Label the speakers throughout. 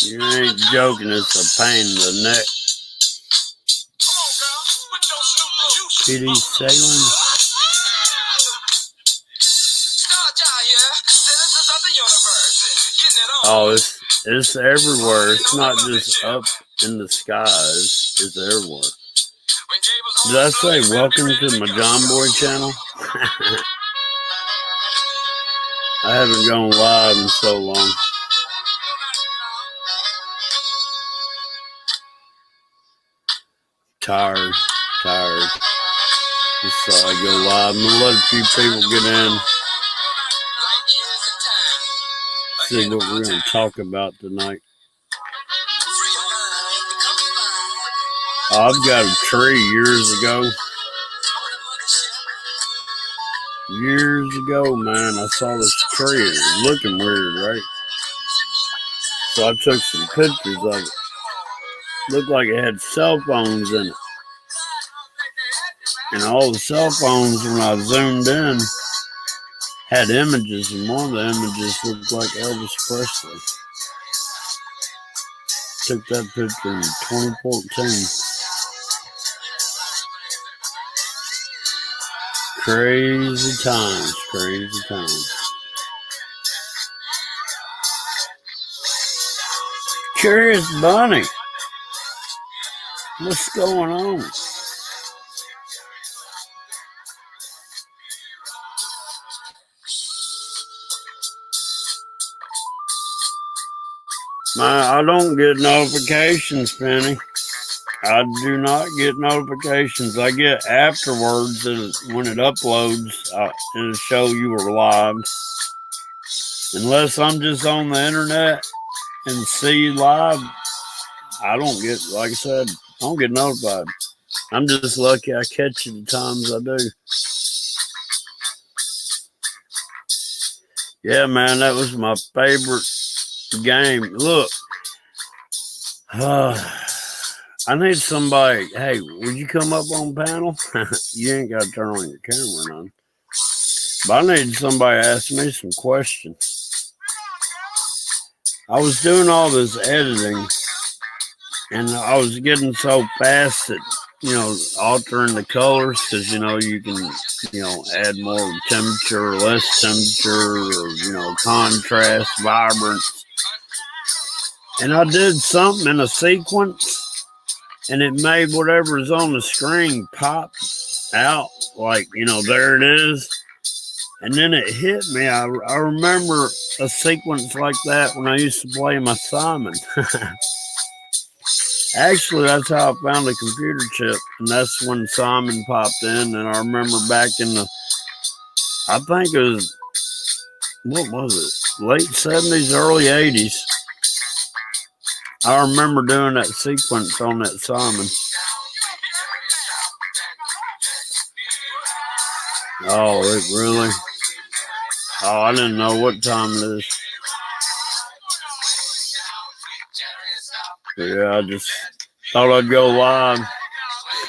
Speaker 1: You ain't joking, it's a pain in the neck. PD sailing. Oh, it's everywhere. It's not just up in the skies. It's everywhere. Did I say welcome to my John Boy channel? I haven't gone live in so long. Tired. Just thought I'd go live. I'm gonna let a few people get in. See what we're gonna talk about tonight. I've got a tree years ago. Years ago, man, I saw this tree. It was looking weird, right? So I took some pictures of it. Looked like it had cell phones in it. And all the cell phones, when I zoomed in, had images, and one of the images looked like Elvis Presley. Took that picture in 2014. Crazy times. Curious Bunny, what's going on? I don't get notifications, Penny. I do not get notifications. I get afterwards when it uploads. It'll show you were live. Unless I'm just on the internet and see you live, I don't get, like I said, I don't get notified. I'm just lucky I catch you the times I do. Yeah, man, that was my favorite game. Look, I need somebody. Hey, would you come up on panel? You ain't got to turn on your camera or none. But I need somebody to ask me some questions. I was doing all this editing, and I was getting so fast at, altering the colors, because, you can, add more temperature or less temperature or, contrast, vibrance. And I did something in a sequence, and it made whatever's on the screen pop out, like, there it is. And then it hit me. I remember a sequence like that when I used to play my Simon. Actually, that's how I found the computer chip, and that's when Simon popped in. And I remember back in I think it was, what was it, late 70s, early 80s. I remember doing that sequence on that Simon. Oh, it really? Oh, I didn't know what time it is. Yeah, I just thought I'd go live.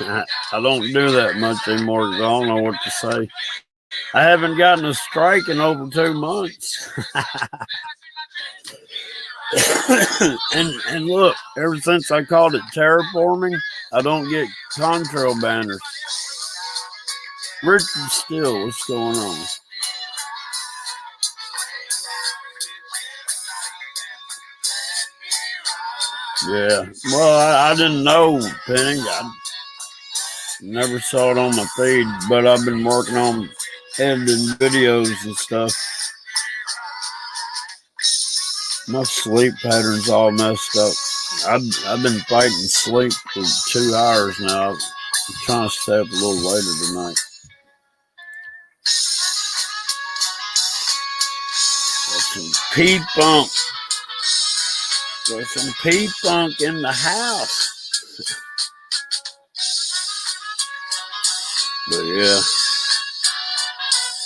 Speaker 1: I don't do that much anymore because I don't know what to say. I haven't gotten a strike in over 2 months. and look, ever since I called it terraforming, I don't get contrail banners. Richard Steele, what's going on? Yeah, well, I didn't know, Penny. I never saw it on my feed, but I've been working on editing videos and stuff. My sleep pattern's all messed up. I've been fighting sleep for 2 hours now. I'm trying to stay up a little later tonight. Got some P-Funk. Got some P-Funk in the house. But yeah,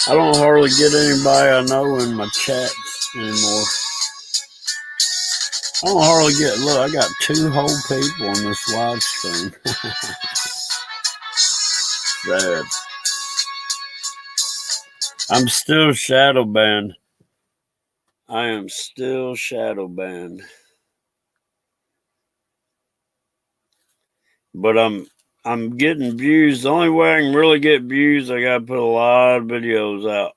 Speaker 1: I don't hardly get anybody I know in my chats anymore. I don't hardly get, look, I got 2 whole people in this live stream. Sad. I'm still shadow banned. I am still shadow banned. But I'm getting views. The only way I can really get views, I gotta put a lot of videos out.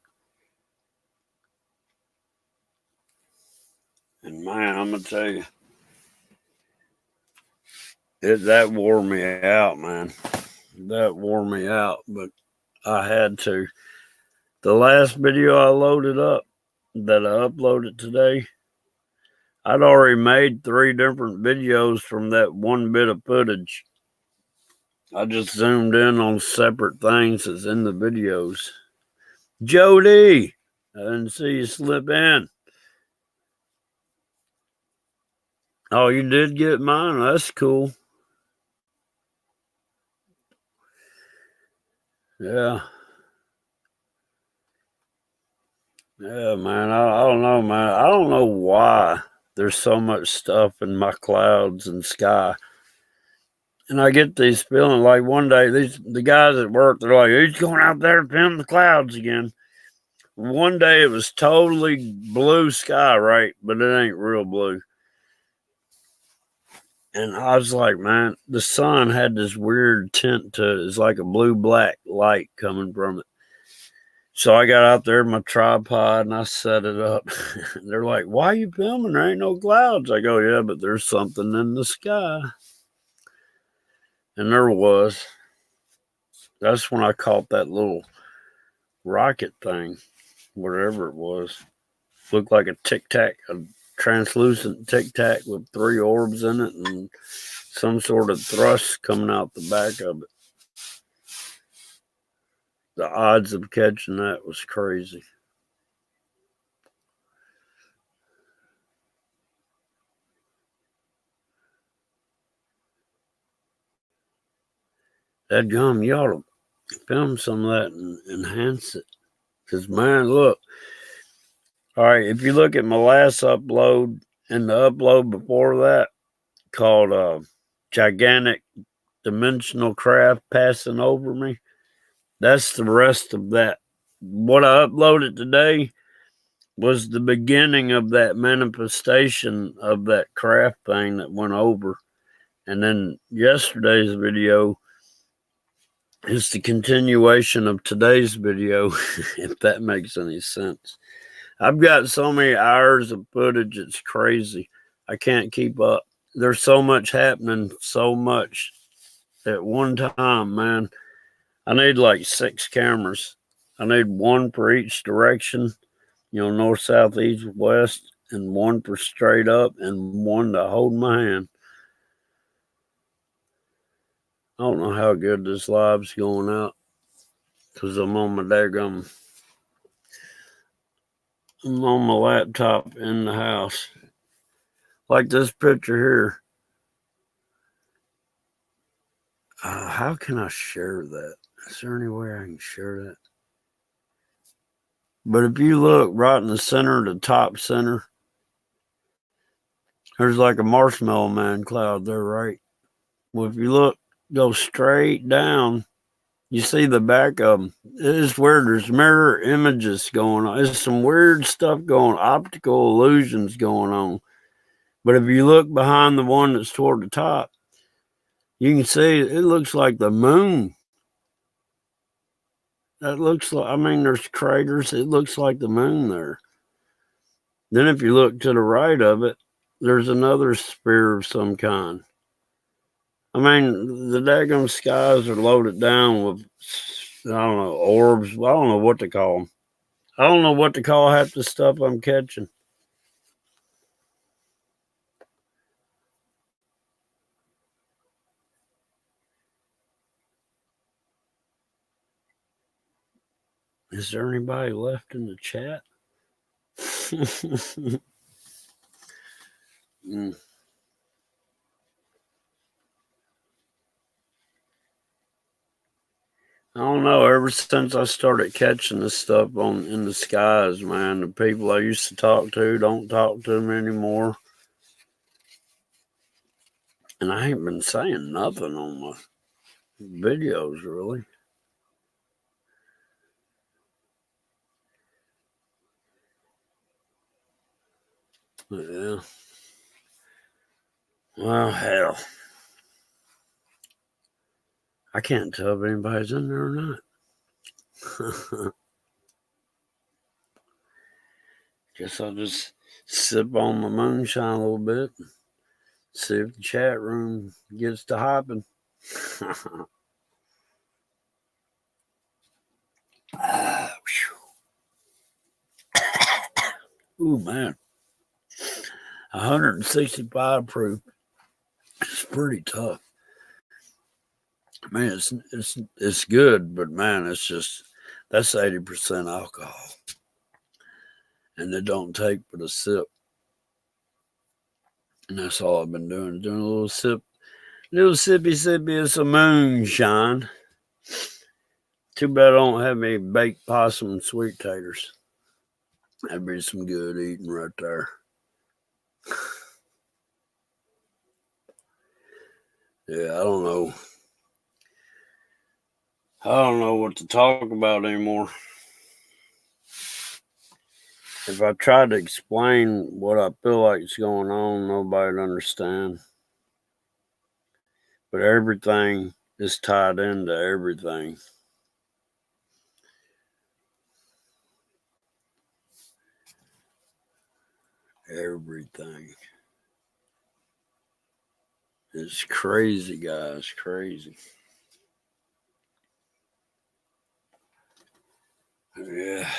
Speaker 1: And man, I'm gonna tell you, that wore me out, man. That wore me out, but I had to. The last video I loaded up that I uploaded today, I'd already made 3 different videos from that one bit of footage. I just zoomed in on separate things that's in the videos. Jody, I didn't see you slip in. Oh, you did get mine. That's cool. Yeah. Yeah, man. I don't know, man. I don't know why there's so much stuff in my clouds and sky. And I get these feeling like one day the guys at work, they're like, "Who's going out there to film the clouds again?" One day it was totally blue sky, right? But it ain't real blue. And I was like, man, the sun had this weird tint to it. It's like a blue-black light coming from it. So I got out there with my tripod and I set it up. They're like, "Why are you filming? There ain't no clouds." I go, "Yeah, but there's something in the sky." And there was. That's when I caught that little rocket thing, whatever it was. Looked like a tic-tac, a translucent tic-tac with 3 orbs in it and some sort of thrust coming out the back of it. The odds of catching that was crazy. Dadgum, you ought to film some of that and enhance it. Because, man, look. All right, if you look at my last upload and the upload before that called Gigantic Dimensional Craft Passing Over Me, that's the rest of that. What I uploaded today was the beginning of that manifestation of that craft thing that went over. And then yesterday's video is the continuation of today's video, if that makes any sense. I've got so many hours of footage, it's crazy. I can't keep up. There's so much happening, so much at one time, man. I need like 6 cameras. I need one for each direction, north, south, east, west, and one for straight up, and one to hold my hand. I don't know how good this live's going out because I'm on my I'm on my laptop in the house. Like this picture here. How can I share that? Is there any way I can share that? But if you look right in the center, the top center, there's like a Marshmallow Man cloud there, right? Well, if you look, go straight down, you see the back of them. It is weird. There's mirror images going on. There's some weird stuff going on, optical illusions going on. But if you look behind the one that's toward the top, you can see it looks like the moon. That looks like, there's craters. It looks like the moon there. Then if you look to the right of it, there's another sphere of some kind. The daggone skies are loaded down with, I don't know, orbs. I don't know what to call them. I don't know what to call half the stuff I'm catching. Is there anybody left in the chat? I don't know. Ever since I started catching this stuff in the skies, man, the people I used to talk to don't talk to them anymore. And I ain't been saying nothing on my videos, really. Yeah. Well, hell. I can't tell if anybody's in there or not. Guess I'll just sip on my moonshine a little bit. See if the chat room gets to hopping. Ooh, man. 165 proof. It's pretty tough. Man, it's good, but man, it's just that's 80% alcohol. And it don't take but a sip. And that's all I've been doing. Doing a little sippy of some moonshine. Too bad I don't have any baked possum and sweet taters. That'd be some good eating right there. Yeah, I don't know. I don't know what to talk about anymore. If I try to explain what I feel like is going on, nobody'd understand. But everything is tied into everything. Everything. It's crazy, guys. Crazy. Yeah.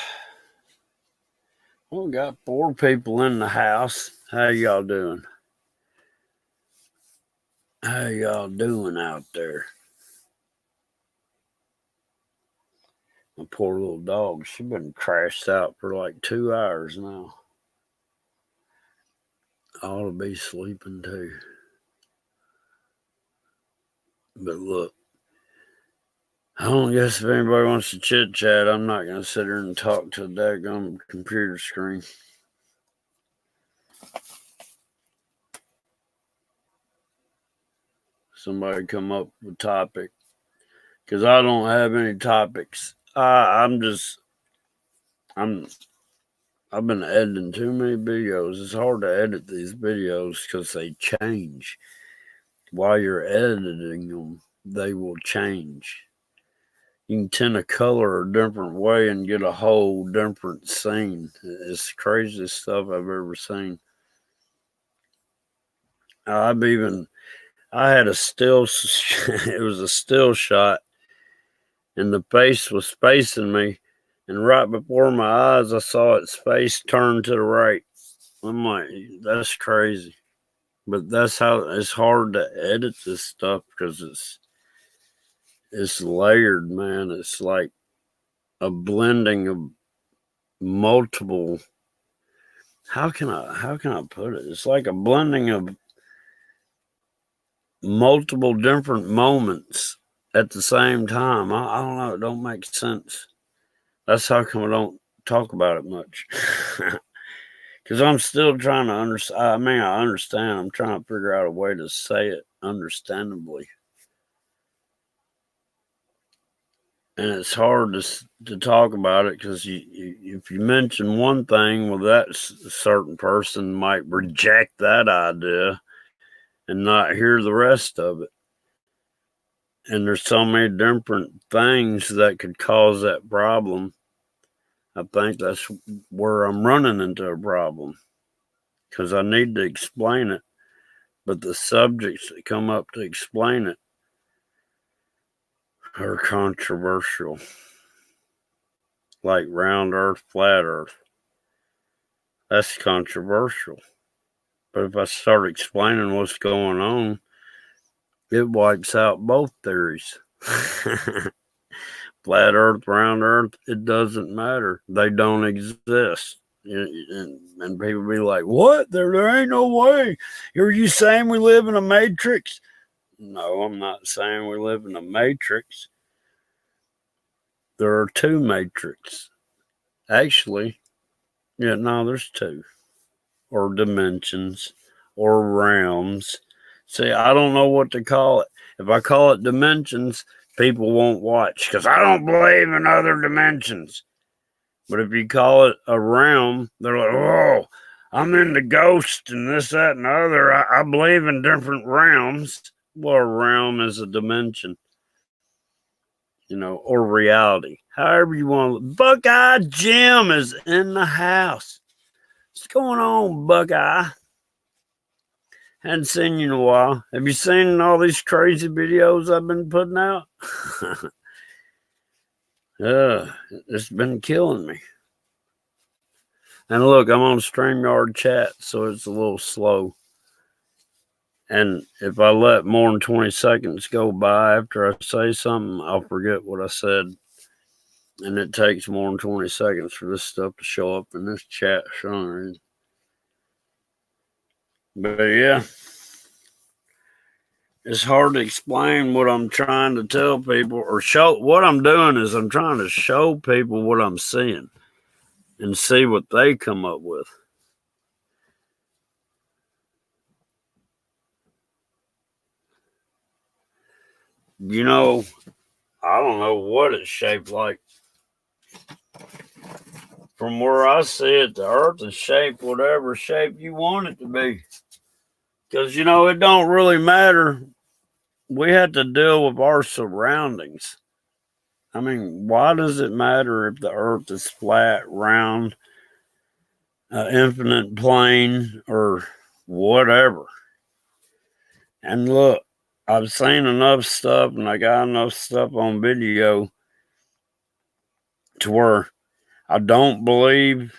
Speaker 1: Well, we got 4 people in the house. How y'all doing? How y'all doing out there? My poor little dog. She's been crashed out for like 2 hours now. I ought to be sleeping too. But look, I don't guess if anybody wants to chit chat, I'm not going to sit here and talk to the daggone computer screen. Somebody come up with a topic. Because I don't have any topics. I've been editing too many videos. It's hard to edit these videos because they change. While you're editing them, they will change. You can tint a color a different way and get a whole different scene. It's the craziest stuff I've ever seen. I had a still, it was a still shot, and the face was facing me, and right before my eyes, I saw its face turn to the right. I'm like, that's crazy. But that's how it's hard to edit this stuff because it's layered, man. It's like a blending of multiple. How can I put it? It's like a blending of multiple different moments at the same time. I don't know. It don't make sense. That's how come I don't talk about it much. Because I'm still trying to understand. I mean, I understand. I'm trying to figure out a way to say it understandably. And it's hard to talk about it because if you mention one thing, well, that certain person might reject that idea and not hear the rest of it. And there's so many different things that could cause that problem. I think that's where I'm running into a problem because I need to explain it, but the subjects that come up to explain it are controversial, like round earth, flat earth. That's controversial. But if I start explaining what's going on, it wipes out both theories. Flat earth, round earth, it doesn't matter. They don't exist. And people be like, what? There ain't no way. Are you saying we live in a matrix? No, I'm not saying we live in a matrix. There are 2 matrix. Actually, there's 2. Or dimensions or realms. See, I don't know what to call it. If I call it dimensions, people won't watch because I don't believe in other dimensions. But if you call it a realm, they're like, oh, I'm in the ghost and this, that, and the other. I believe in different realms. Well, a realm is a dimension, or reality. However you want to. Buckeye Jim is in the house. What's going on, Buckeye? Hadn't seen you in a while. Have you seen all these crazy videos I've been putting out? It's been killing me. And look, I'm on StreamYard chat, so it's a little slow. And if I let more than 20 seconds go by after I say something, I'll forget what I said. And it takes more than 20 seconds for this stuff to show up in this chat. But yeah, it's hard to explain what I'm trying to tell people or show. What I'm doing is I'm trying to show people what I'm seeing and see what they come up with. I don't know what it's shaped like. From where I see it, the earth is shaped whatever shape you want it to be. Because, it don't really matter. We have to deal with our surroundings. I mean, why does it matter if the earth is flat, round, infinite plane, or whatever? And look, I've seen enough stuff and I got enough stuff on video to where I don't believe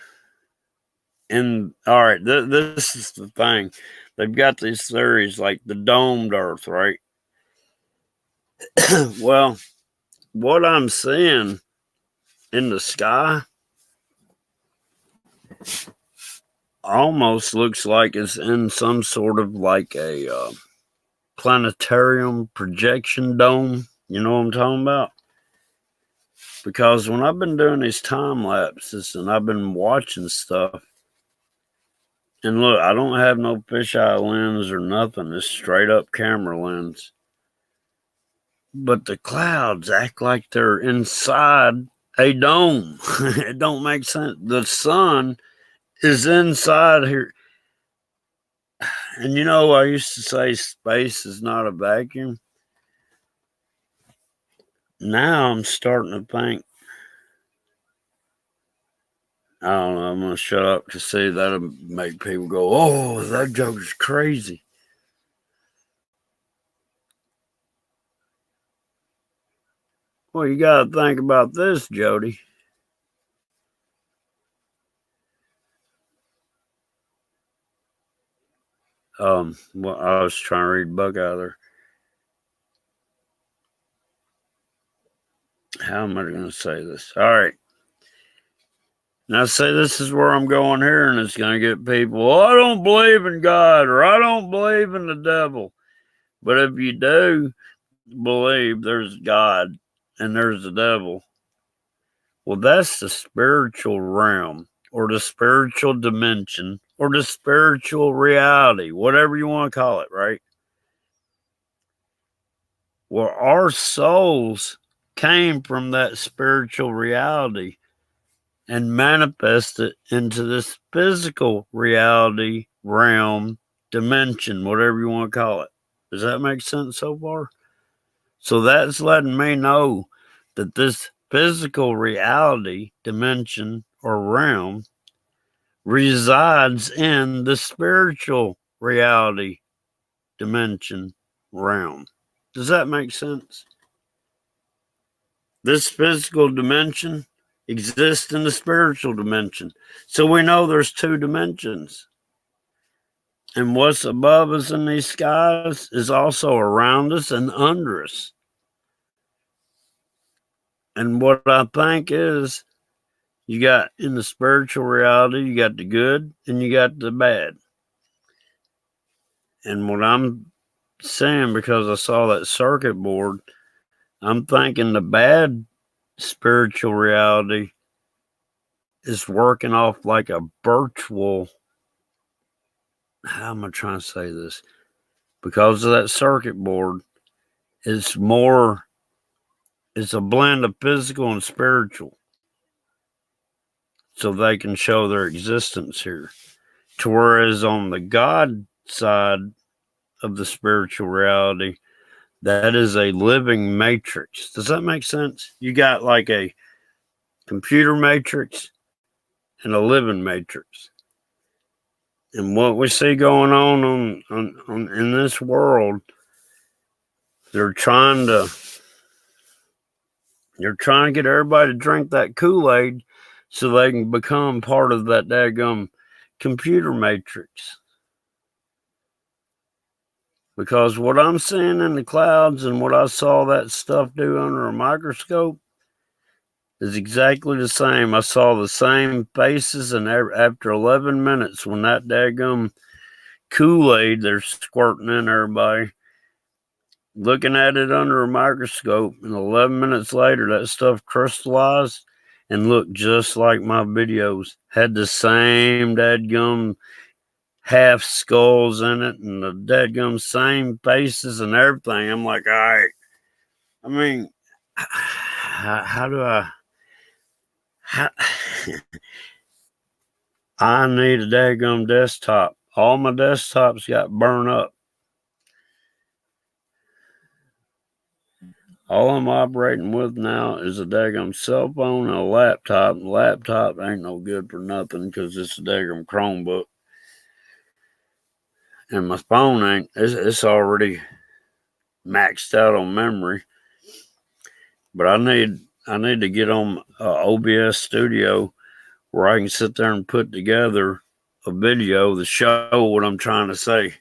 Speaker 1: in. All right, this is the thing. They've got these theories like the domed earth, right? Well, what I'm seeing in the sky almost looks like it's in some sort of like a planetarium projection dome. You know what I'm talking about? Because when I've been doing these time lapses and I've been watching stuff, and look, I don't have no fisheye lens or nothing. It's straight up camera lens. But the clouds act like they're inside a dome. It don't make sense. The sun is inside here. And I used to say space is not a vacuum. Now I'm starting to think, I don't know, I'm going to shut up to see that'll make people go, oh, that joke is crazy. Well, you got to think about this, Jody. Well, I was trying to read Buckeye there. How am I going to say this? All right. Now, say this is where I'm going here, and it's going to get people, oh, I don't believe in God, or I don't believe in the devil. But if you do believe there's God and there's the devil, well, that's the spiritual realm, or the spiritual dimension, or the spiritual reality, whatever you want to call it, right? Well, our souls came from that spiritual reality and manifested into this physical reality, realm, dimension, whatever you want to call it. Does that make sense so far? So that's letting me know that this physical reality, dimension, or realm resides in the spiritual reality, dimension, realm. Does that make sense? This physical dimension exists in the spiritual dimension. So we know there's two dimensions. And what's above us in these skies is also around us and under us. And what I think is, you got in the spiritual reality, you got the good and you got the bad. And what I'm saying, because I saw that circuit board, I'm thinking the bad spiritual reality is working off like a virtual. How am I trying to say this? Because of that circuit board, it's a blend of physical and spiritual. So they can show their existence here. To whereas on the God side of the spiritual reality, that is a living matrix. Does that make sense? You got like a computer matrix and a living matrix. And what we see going on in this world, they're trying to get everybody to drink that Kool-Aid so they can become part of that daggum computer matrix. Because what I'm seeing in the clouds and what I saw that stuff do under a microscope is exactly the same. I saw the same faces, and after 11 minutes, when that daggum Kool-Aid they're squirting in everybody, looking at it under a microscope, and 11 minutes later, that stuff crystallized and looked just like my videos. Had the same dadgum half skulls in it and the dadgum same faces and everything. I'm like, all right. I mean, how do I... I need a daggum desktop. All my desktops got burned up. All I'm operating with now is a daggum cell phone and a laptop. And the laptop ain't no good for nothing because it's a daggum Chromebook. And my phone ain't, it's already maxed out on memory. But I need to get on OBS Studio where I can sit there and put together a video to show what I'm trying to say.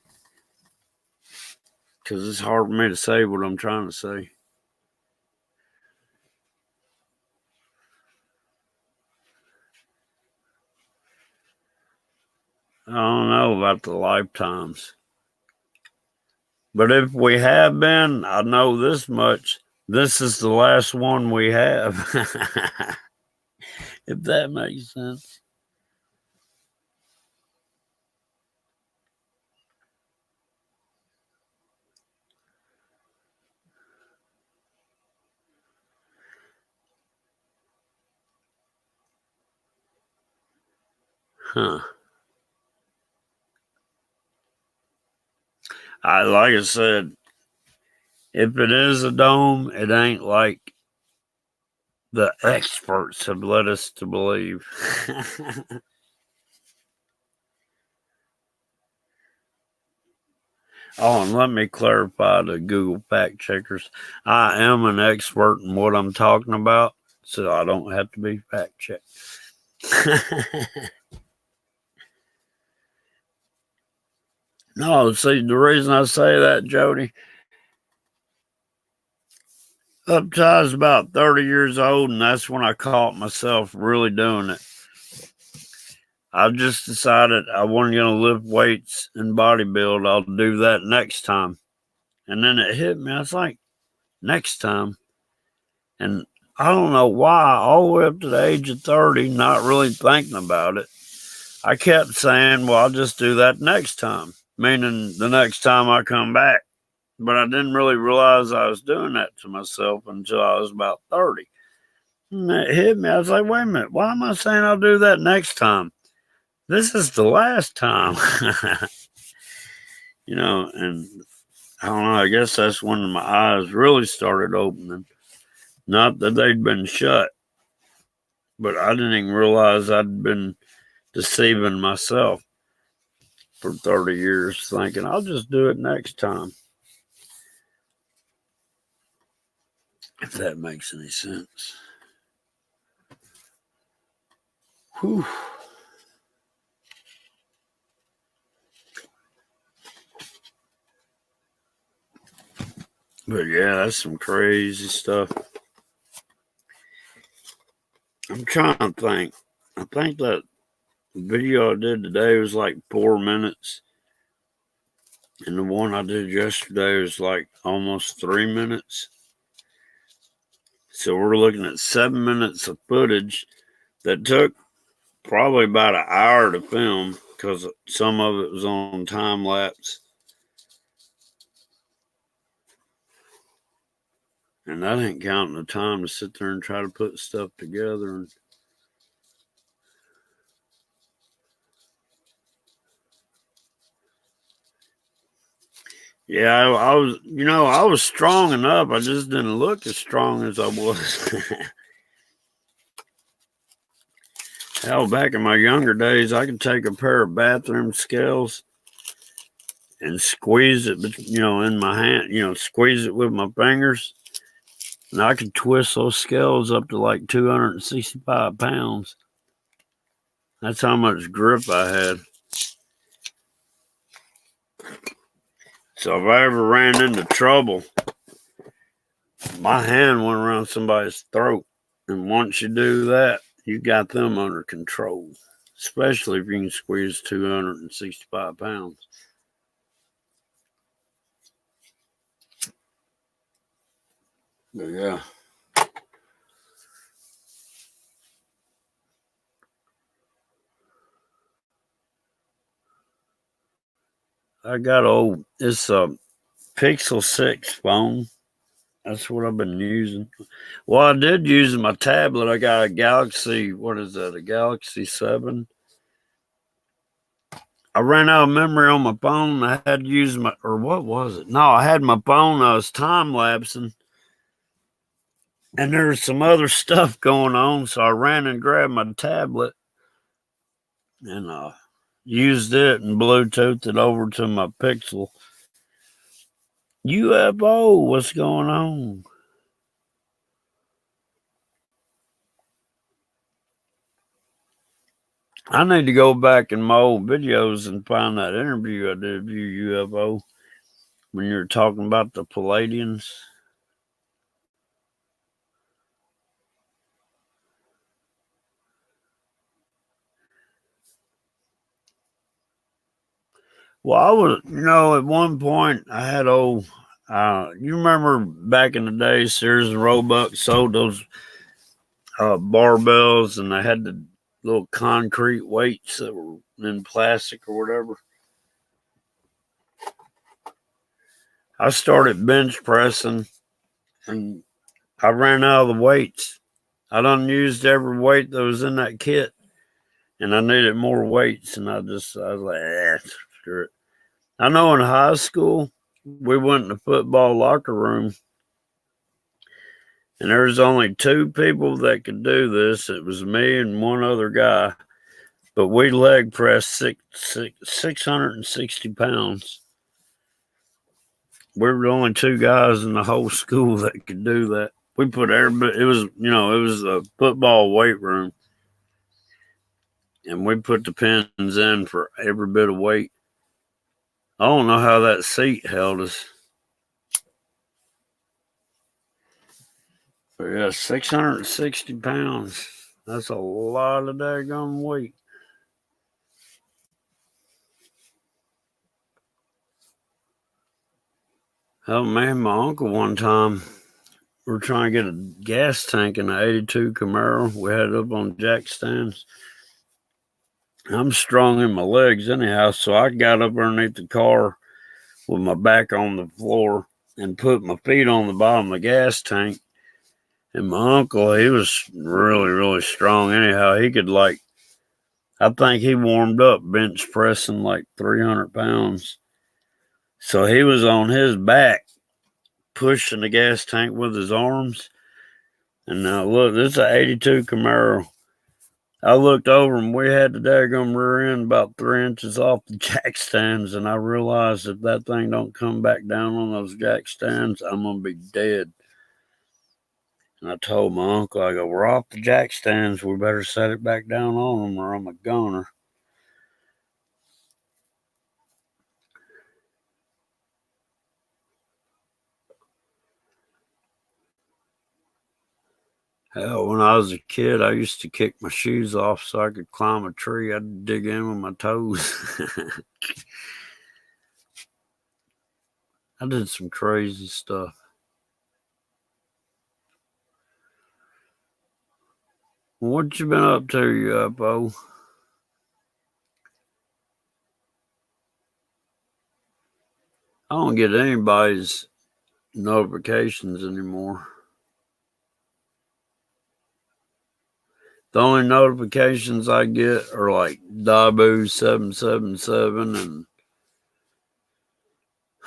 Speaker 1: Because it's hard for me to say what I'm trying to say. I don't know about the lifetimes. But if we have been, I know this much. This is the last one we have. If that makes sense. Huh. Like I said, if it is a dome, it ain't like the experts have led us to believe. Oh, and let me clarify to Google fact checkers. I am an expert in what I'm talking about, so I don't have to be fact checked. No, see, the reason I say that, Jody, up till I was about 30 years old, and that's when I caught myself really doing it. I just decided I wasn't going to lift weights and bodybuild. I'll do that next time. And then it hit me. I was like, next time. And I don't know why, all the way up to the age of 30, not really thinking about it, I kept saying, well, I'll just do that next time, meaning the next time I come back. But I didn't really realize I was doing that to myself until I was about 30. And it hit me. I was like, wait a minute, why am I saying I'll do that next time? This is the last time. And I don't know, I guess that's when my eyes really started opening. Not that they'd been shut, but I didn't even realize I'd been deceiving myself for 30 years, thinking I'll just do it next time. If that makes any sense. Whew. But yeah, that's some crazy stuff. I'm trying to think. I think that video I did today was like 4 minutes. And the one I did yesterday was like almost 3 minutes. So we're looking at 7 minutes of footage that took probably about an hour to film because some of it was on time lapse. And that ain't counting the time to sit there and try to put stuff together. Yeah, I was, I was strong enough. I just didn't look as strong as I was. Hell, back in my younger days, I could take a pair of bathroom scales and squeeze it, in my hand, squeeze it with my fingers. And I could twist those scales up to like 265 pounds. That's how much grip I had. So if I ever ran into trouble, my hand went around somebody's throat. And once you do that, you got them under control, especially if you can squeeze 265 pounds. But yeah. I got it's a Pixel 6 phone. That's what I've been using. Well, I did use my tablet. I got a Galaxy, what is that, a Galaxy 7. I ran out of memory on my phone. I had to use or what was it? No, I had my phone. I was time lapsing. And there was some other stuff going on. So I ran and grabbed my tablet and used it and Bluetoothed it over to my Pixel. UFO, what's going on? I need to go back in my old videos and find that interview I did with UFO when you were talking about the Palladians. Well, I was, at one point I had you remember back in the day, Sears and Roebuck sold those barbells and they had the little concrete weights that were in plastic or whatever. I started bench pressing and I ran out of the weights. I done used every weight that was in that kit and I needed more weights. And I was like, screw it. I know in high school, we went in the football locker room and there was only two people that could do this. It was me and one other guy, but we leg pressed 660 pounds. We were the only two guys in the whole school that could do that. We put everybody, it was a football weight room. And we put the pins in for every bit of weight. I don't know how that seat held us. But yeah, 660 pounds. That's a lot of daggone weight. Oh man, my uncle one time, we were trying to get a gas tank in the 82 Camaro. We had it up on jack stands. I'm strong in my legs anyhow, so I got up underneath the car with my back on the floor and put my feet on the bottom of the gas tank. And my uncle, he was really, really strong anyhow. He could I think he warmed up bench pressing like 300 pounds. So he was on his back pushing the gas tank with his arms. And now look, this is an 82 Camaro. I looked over and we had the daggum rear end about 3 inches off the jack stands. And I realized if that thing don't come back down on those jack stands, I'm going to be dead. And I told my uncle, I go, we're off the jack stands. We better set it back down on them or I'm a goner. Hell, when I was a kid, I used to kick my shoes off so I could climb a tree. I'd dig in with my toes. I did some crazy stuff. What you been up to, UFO? I don't get anybody's notifications anymore. The only notifications I get are like Dabu 777 and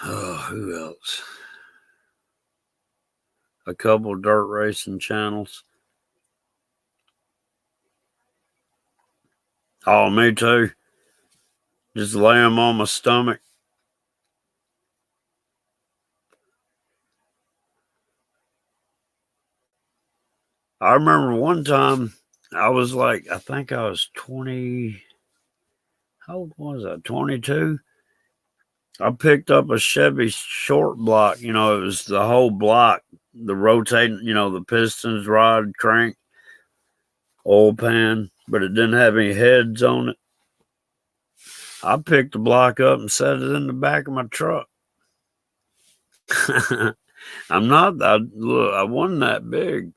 Speaker 1: Who else? A couple dirt racing channels. Oh, me too. Just lay them on my stomach. I remember one time I was like, I think I was 20. How old was I? 22. I picked up a Chevy short block. It was the whole block, the rotating, the pistons, rod, crank, oil pan, but it didn't have any heads on it. I picked the block up and set it in the back of my truck. I wasn't that big.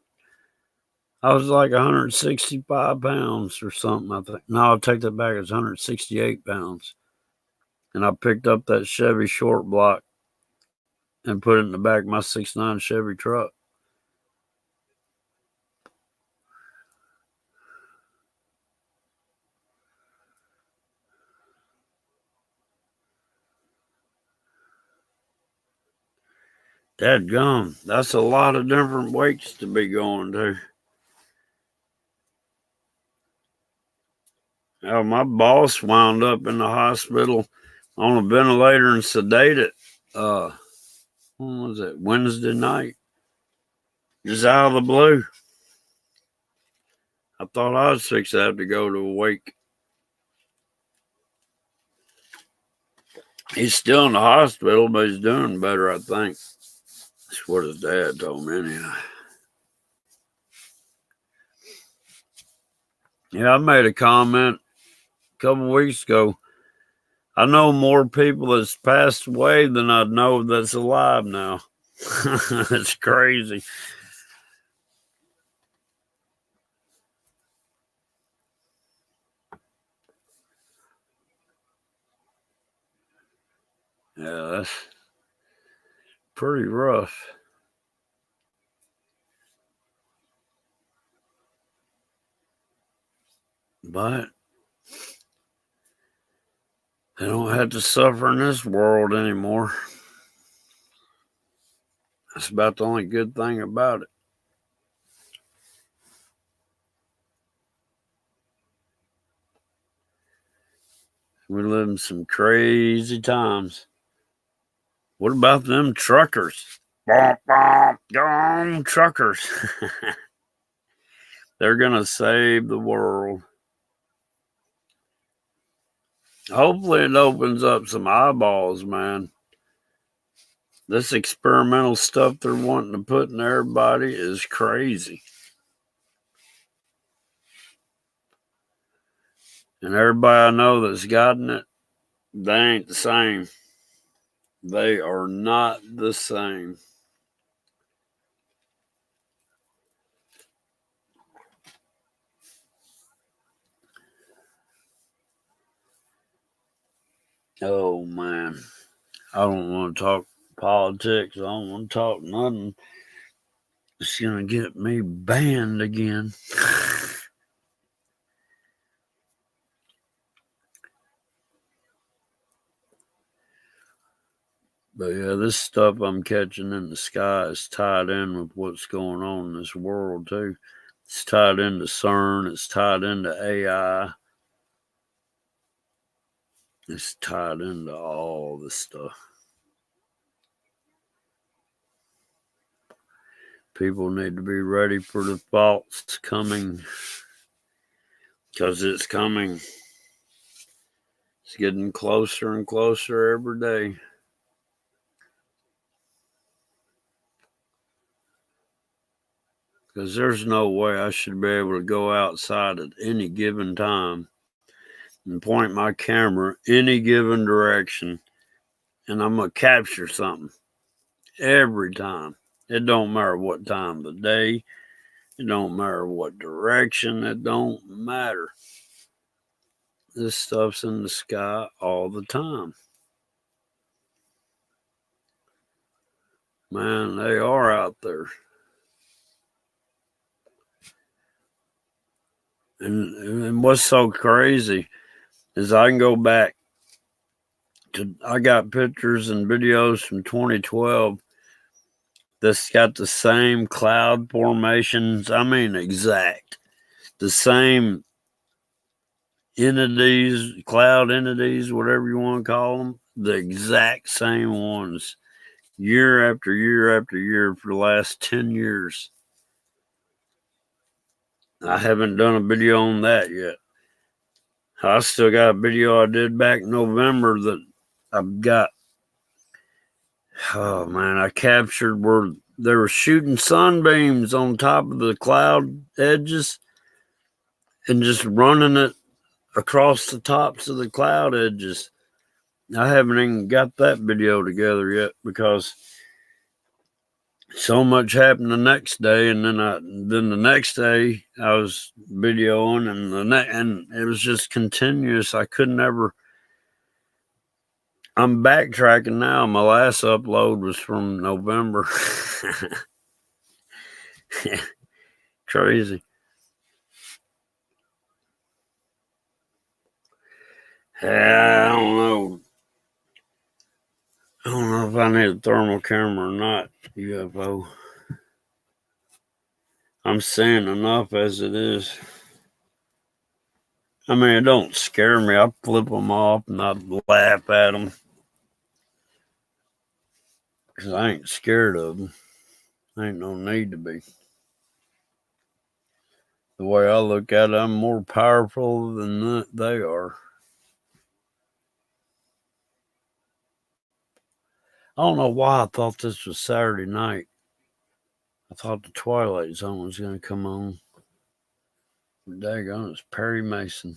Speaker 1: I was like 165 pounds or something, I think. No, I'll take that back. It's 168 pounds. And I picked up that Chevy short block and put it in the back of my 6'9" Chevy truck. Dadgum, that's a lot of different weights to be going to. My boss wound up in the hospital on a ventilator and sedated. When was it? Wednesday night. Just out of the blue. I thought I was fixed to have to go to a wake. He's still in the hospital, but he's doing better, I think. That's what his dad told me, anyhow. Yeah, I made a comment a couple weeks ago. I know more people that's passed away than I know that's alive now. It's crazy. Yeah, that's pretty rough. But they don't have to suffer in this world anymore. That's about the only good thing about it. We live in some crazy times. What about them truckers? Gone truckers. They're going to save the world. Hopefully it opens up some eyeballs, man. This experimental stuff they're wanting to put in everybody is crazy. And everybody I know that's gotten it, they ain't the same. They are not the same. Oh, man. I don't want to talk politics. I don't want to talk nothing. It's going to get me banned again. But yeah, this stuff I'm catching in the sky is tied in with what's going on in this world, too. It's tied into CERN. It's tied into AI. It's tied into all this stuff. People need to be ready for the thoughts coming, because it's coming. It's getting closer and closer every day. Because there's no way I should be able to go outside at any given time and point my camera any given direction, and I'm going to capture something every time. It don't matter what time of the day. It don't matter what direction. It don't matter. This stuff's in the sky all the time. Man, they are out there. And what's so crazy is I can go back I got pictures and videos from 2012 that's got the same cloud formations. I mean, exact. The same entities, cloud entities, whatever you want to call them, the exact same ones year after year after year for the last 10 years. I haven't done a video on that yet. I still got a video I did back in November that I've got. Oh man, I captured where they were shooting sunbeams on top of the cloud edges and just running it across the tops of the cloud edges. I haven't even got that video together yet because so much happened the next day, and then the next day I was videoing, and it was just continuous. I couldn't ever. I'm backtracking now. My last upload was from November. Crazy. Yeah, I don't know. I don't know if I need a thermal camera or not. UFO. I'm seeing enough as it is. I mean, it don't scare me. I flip them off and I laugh at them because I ain't scared of them. Ain't no need to be. The way I look at it, I'm more powerful than they are. I don't know why I thought this was Saturday night. I thought the Twilight Zone was going to come on. Daggone, it's Perry Mason.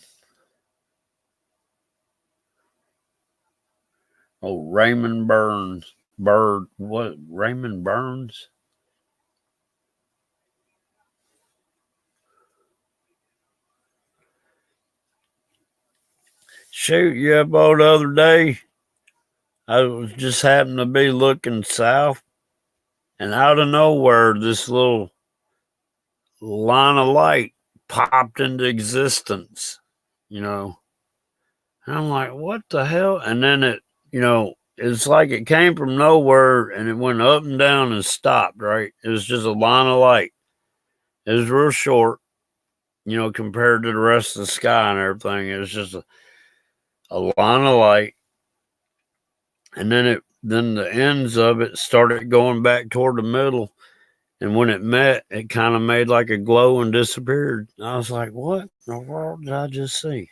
Speaker 1: Oh, Raymond Burns. What? Raymond Burns? Shoot, UFO the other day, I was just happened to be looking south, and out of nowhere, this little line of light popped into existence, And I'm like, what the hell? And then it's like it came from nowhere and it went up and down and stopped, right? It was just a line of light. It was real short, compared to the rest of the sky and everything. It was just a line of light. And then the ends of it started going back toward the middle. And when it met, it kind of made like a glow and disappeared. I was like, what in the world did I just see?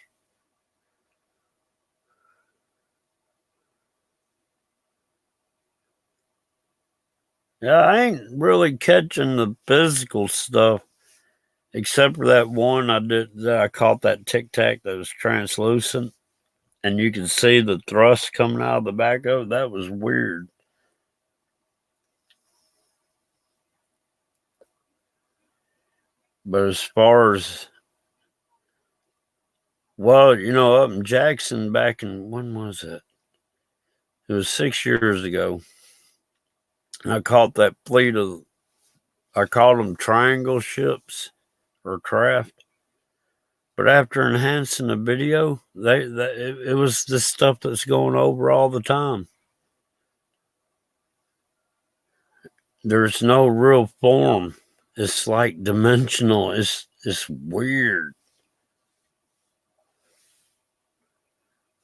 Speaker 1: Yeah, I ain't really catching the physical stuff, except for that one I caught that tic tac that was translucent, and you could see the thrust coming out of the back of it. That was weird. But as far as up in Jackson back in when was it? It was 6 years ago. I caught that fleet of I called them triangle ships or craft. But after enhancing the video, it was the stuff that's going over all the time. There's no real form. It's like dimensional. It's weird.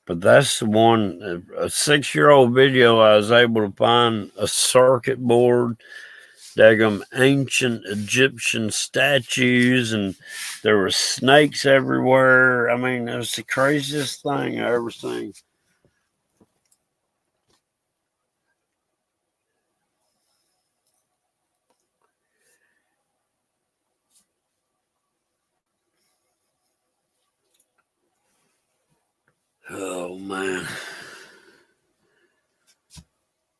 Speaker 1: But that's the one, a 6-year-old video, I was able to find a circuit board, daggum ancient Egyptian statues, and there were snakes everywhere. I mean, it was the craziest thing I ever seen. Oh, man.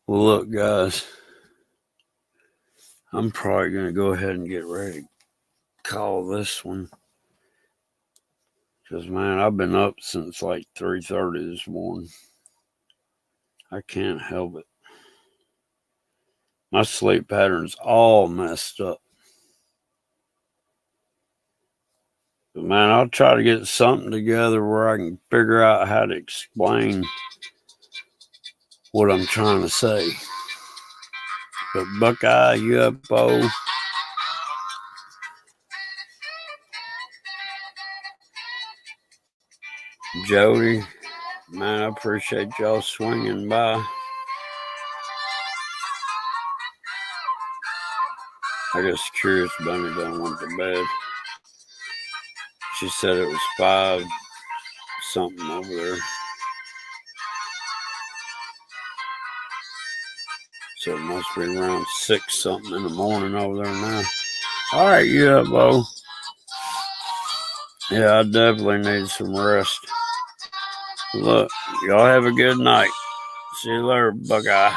Speaker 1: Well, look, guys, I'm probably going to go ahead and get ready to call this one. Because, man, I've been up since like 3:30 this morning. I can't help it. My sleep pattern's all messed up. But, man, I'll try to get something together where I can figure out how to explain what I'm trying to say. But Buckeye, UFO, Jody, man, I appreciate y'all swinging by. I guess Curious Bunny done went to bed. She said it was 5 something over there. So it must be around 6 something in the morning over there now. All right, UFO. Yeah, I definitely need some rest. Look, y'all have a good night. See you later, Buckeye.